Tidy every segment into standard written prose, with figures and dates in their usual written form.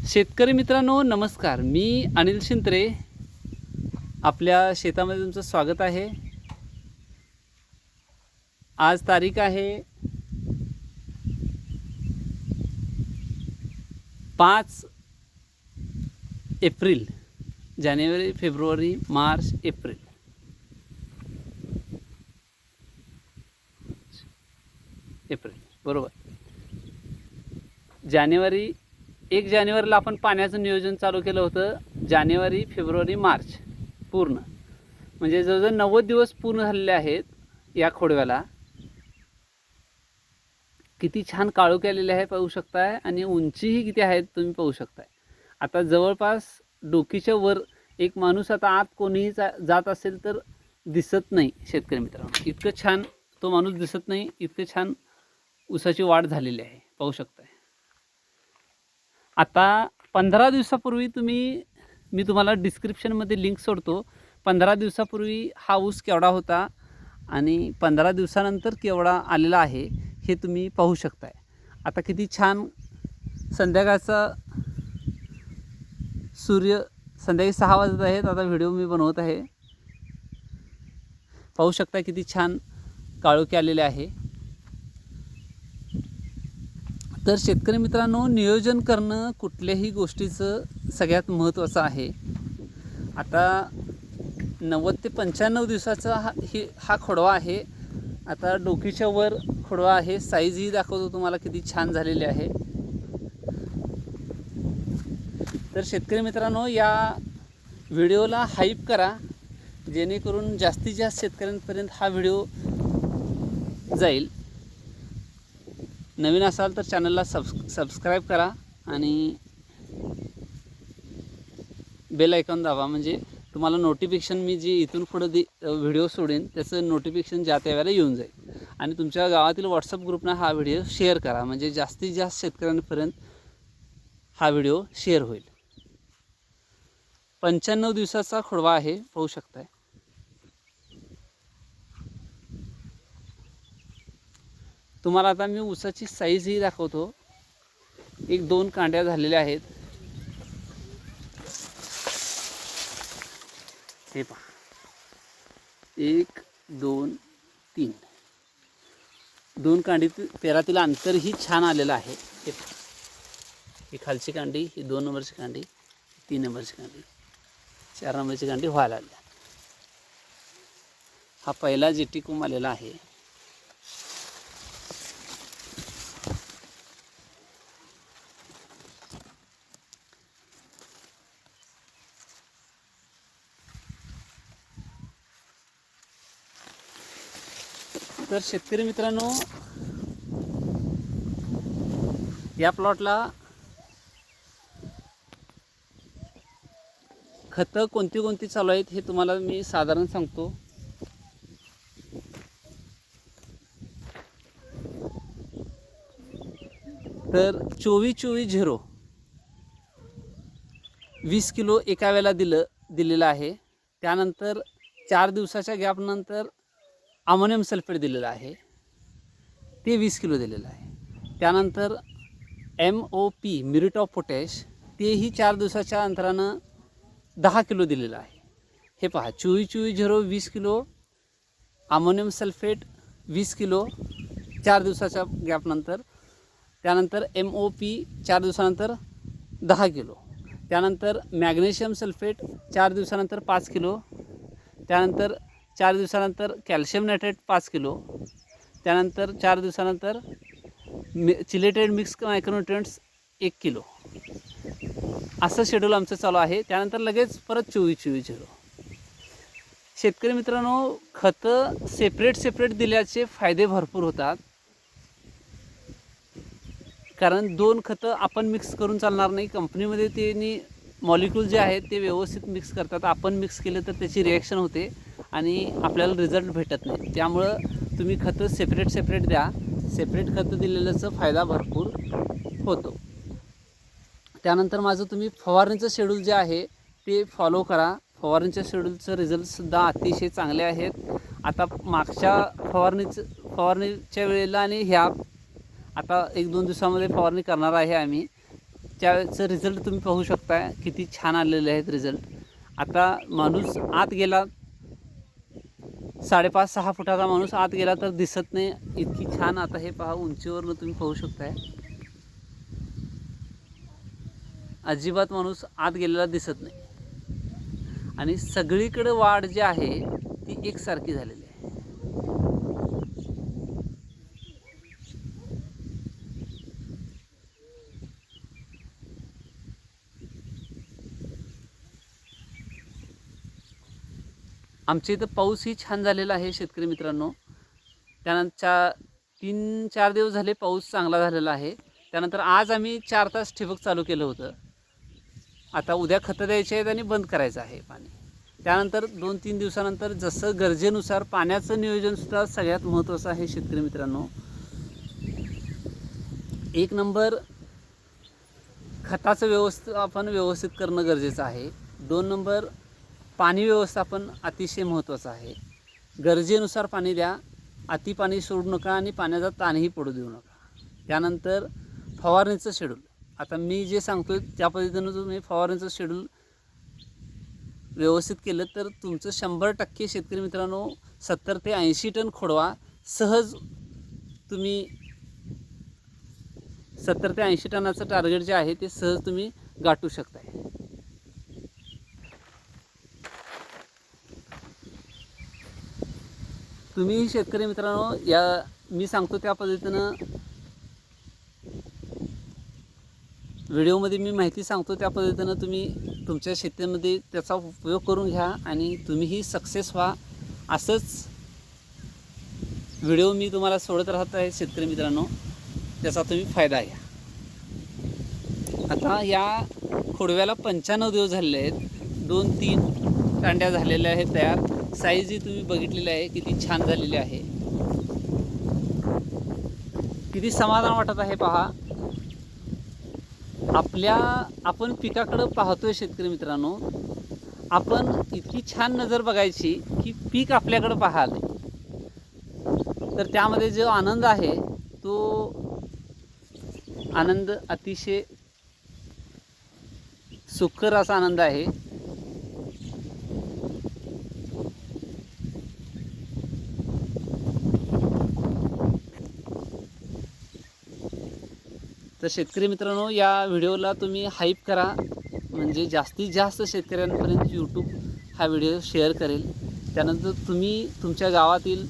शेतकरी मित्रांनो नमस्कार. मी अनिल शिंत्रे. आपल्या शेतामध्ये तुमचं स्वागत आहे. आज तारीख आहे 5 एप्रिल. जानेवारी, फेब्रुवारी, मार्च, एप्रिल. बरोबर. एक जानेवारीला आपण पाण्याचं नियोजन चालू केलं होतं. जानेवारी, फेब्रुवारी, मार्च पूर्ण म्हणजे जवळजवळ 90 दिवस पूर्ण झालेले आहेत. या खोडव्याला किती छान काळोख आलेले आहे पाहू शकताय, आणि उंचीही किती आहेत तुम्ही पाहू शकताय. आता जवळपास डोकीच्या वर एक माणूस आता आत कोणीही जात असेल तर दिसत नाही. शेतकरी मित्रांनो, इतकं छान तो माणूस दिसत नाही, इतकं छान ऊसाची वाढ झालेली आहे पाहू शकताय. आता 15 दिवसापूर्वी मी तुम्हाला डिस्क्रिप्शनमध्ये लिंक सोडतो. 15 दिवसापूर्वी हा ऊस केवढा होता आणि 15 दिवसानंतर केवढा आलेला आहे हे तुम्ही पाहू शकताय. आता किती छान संध्याकाळचा सूर्य, संध्याकाळी 6 वाजत आहेत. आता व्हिडिओ मी बनवत आहे. पाहू शकता किती छान काळोखी आलेले आहे. तर शेतकरी मित्रांनो, नियोजन करणं कुठल्याही गोष्टीचं सगळ्यात महत्त्वाचं आहे. आता 90 ते 95 दिवसाचा हा खोडवा आहे. आता डोकीच्या वर खोडवा आहे. साईजही दाखवतो तुम्हाला किती छान झालेली आहे. तर शेतकरी मित्रांनो, या व्हिडिओला हाईप करा, जेणेकरून जास्तीत जास्त शेतकऱ्यांपर्यंत हा व्हिडिओ जाईल. नवीन असाल तर चॅनलला सबस्क्राईब करा आणि बेल आयकॉन दाबा, म्हणजे तुम्हाला नोटिफिकेशन मी जी इथून पुढं व्हिडिओ सोडेन त्याचं नोटिफिकेशन ज्या त्यावेळेला येऊन जाईल. आणि तुमच्या गावातील व्हॉट्सअप ग्रुपनं हा व्हिडिओ शेअर करा, म्हणजे जास्तीत जास्त शेतकऱ्यांपर्यंत हा व्हिडिओ शेअर होईल. 95 दिवसाचा खोडवा आहे पाहू शकताय. तुम्हाला आता मी ऊसाची साईजही दाखवतो. 1-2 कांड्या झालेल्या आहेत. हे पहा, 1, 2, 3 2 कांडी पेरातील अंतरही छान आलेलं आहे. हे पहा, ही खालची कांडी, ही 2 नंबरची कांडी, 3 नंबरची कांडी, 4 नंबरची कांडी व्हायला आली. हा पहिला जेटिकुम आलेला आहे. तर शेतकरी मित्रांनो, या प्लॉटला खतं कोणती चालू आहेत हे तुम्हाला मी साधारण सांगतो. तर 24-24-0 20 किलो एका वेळेला दिलेलं आहे. त्यानंतर 4 दिवसाच्या गॅपनंतर अमोनियम सल्फेट दिलेलं आहे, ते 20 किलो दिलेलं आहे. त्यानंतर MOP म्युरेट ऑफ पोटॅश, तेही 4 दिवसाच्या अंतरानं 10 किलो दिलेलं आहे. हे पहा, 24-24-0 20 किलो, अमोनियम सल्फेट 20 किलो 4 दिवसाच्या गॅपनंतर. त्यानंतर MOP 4 दिवसानंतर 10 किलो. त्यानंतर मॅग्नेशियम सल्फेट 4 दिवसानंतर 5 किलो. त्यानंतर 4 दिवसानंतर कॅल्शियम नायट्रेट 5 किलो. त्यानंतर 4 दिवसानंतर चिलेटेड मिक्स मायक्रोन्युट्रिएंट्स 1 किलो. असं शेड्यूल आमचं चालू आहे. त्यानंतर लगेच परत 24-24-0. शेतकरी मित्रांनो, खतं सेपरेट दिल्याचे फायदे भरपूर होतात. कारण 2 खतं आपण मिक्स करून चालणार नाही. कंपनीमध्ये त्यांनी मॉलिक्यूल जे आहेत ते व्यवस्थित मिक्स करतात. आपण मिक्स केलं तर त्याची रिॲक्शन होते आणि आपल्याला रिझल्ट भेटत नाही. त्यामुळं तुम्ही खतं सेपरेट द्या. सेपरेट खतं दिलेल्याचा फायदा भरपूर होतो. त्यानंतर माझं तुम्ही फवारणीचं शेड्यूल जे आहे ते फॉलो करा. फवारणीच्या शेड्यूलचं रिझल्टसुद्धा अतिशय चांगले आहेत. आता मागच्या फवारणीच्या वेळेला आणि ह्या आता 1-2 दिवसामध्ये फवारणी करणार आहे आम्ही. त्याचं रिझल्ट तुम्ही पाहू शकता किती छान आलेले आहेत रिझल्ट. आता माणूस आत गेला, 5.5-6 फुटाचा माणूस आत गेला तर दिसत नाही, इतकी छान. आता हे पहा, उंचीवरनं तुम्ही पाहू शकताय, अजिबात माणूस आत गेलेला दिसत नाही. आणि सगळीकडे वाढ जी आहे ती एकसारखी झालेली आहे. आमच्या इथं पाऊसही छान झालेला आहे शेतकरी मित्रांनो. त्यानंतर 3-4 दिवस झाले पाऊस चांगला झालेला आहे. त्यानंतर आज आम्ही 4 तास ठिबक चालू केलं होतं. आता उद्या खतं द्यायचे आहेत आणि बंद करायचं आहे पाणी. त्यानंतर 2-3 दिवसानंतर जसं गरजेनुसार पाण्याचं नियोजनसुद्धा सगळ्यात महत्त्वाचं आहे शेतकरी मित्रांनो. 1 नंबर खताचं व्यवस्थापन व्यवस्थित करणं गरजेचं आहे. 2 नंबर पाणी व्यवस्थापन अतिशय महत्त्वाचं आहे. गरजेनुसार पाणी द्या, अति पाणी सोडू नका आणि पाण्याचा ताणही पडू देऊ नका. त्यानंतर फवारणीचं शेड्यूल, आता मी जे सांगतोय त्या पद्धतीनं तुम्ही फवारणीचं शेड्यूल व्यवस्थित केलं तर तुमचं 100% शेतकरी मित्रांनो 70 ते 80 टन खोडवा सहज तुम्ही 70 ते 80 टनाचं टार्गेट जे आहे ते सहज तुम्ही गाठू शकताय. तुम्ही शेतकरी मित्रांनो या मी सांगतो त्या पद्धतीनं व्हिडिओमध्ये मी माहिती सांगतो त्या पद्धतीनं तुम्ही तुमच्या शेतीमध्ये त्याचा उपयोग करून घ्या आणि तुम्हीही सक्सेस व्हा. असंच व्हिडिओ मी तुम्हाला सोडत राहत आहे शेतकरी मित्रांनो, त्याचा तुम्ही फायदा घ्या. आता या खोडव्याला 95 दिवस झालेले आहेत. 2-3 कांड्या झालेल्या आहेत तयार. साईजही तुम्ही बघितलेली आहे किती छान झालेली आहे. किती समाधान वाटत आहे पहा. आपण पिकाकडं पाहतोय शेतकरी मित्रांनो, आपण इतकी छान नजर बघायची की पीक आपल्याकडं पाहाले, तर त्यामध्ये जो आनंद आहे तो आनंद अतिशय सुखकर असा आनंद आहे. तर शेतकरी मित्रांनो या व्हिडिओला तुम्ही हाईप करा, म्हणजे जास्तीत जास्त शेतकऱ्यांपर्यंत यूट्यूब हा व्हिडिओ शेअर करेल. त्यानंतर तुम्ही तुमच्या गावातील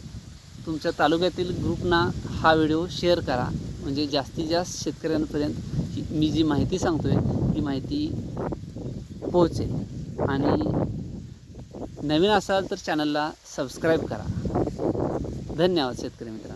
तुमच्या तालुक्यातील ग्रुपना हा व्हिडिओ शेअर करा, म्हणजे जास्तीत जास्त शेतकऱ्यांपर्यंत मी जी माहिती सांगतो आहे ती माहिती पोहोचेल. आणि नवीन असाल तर चॅनलला सबस्क्राईब करा. धन्यवाद शेतकरी मित्रांनो.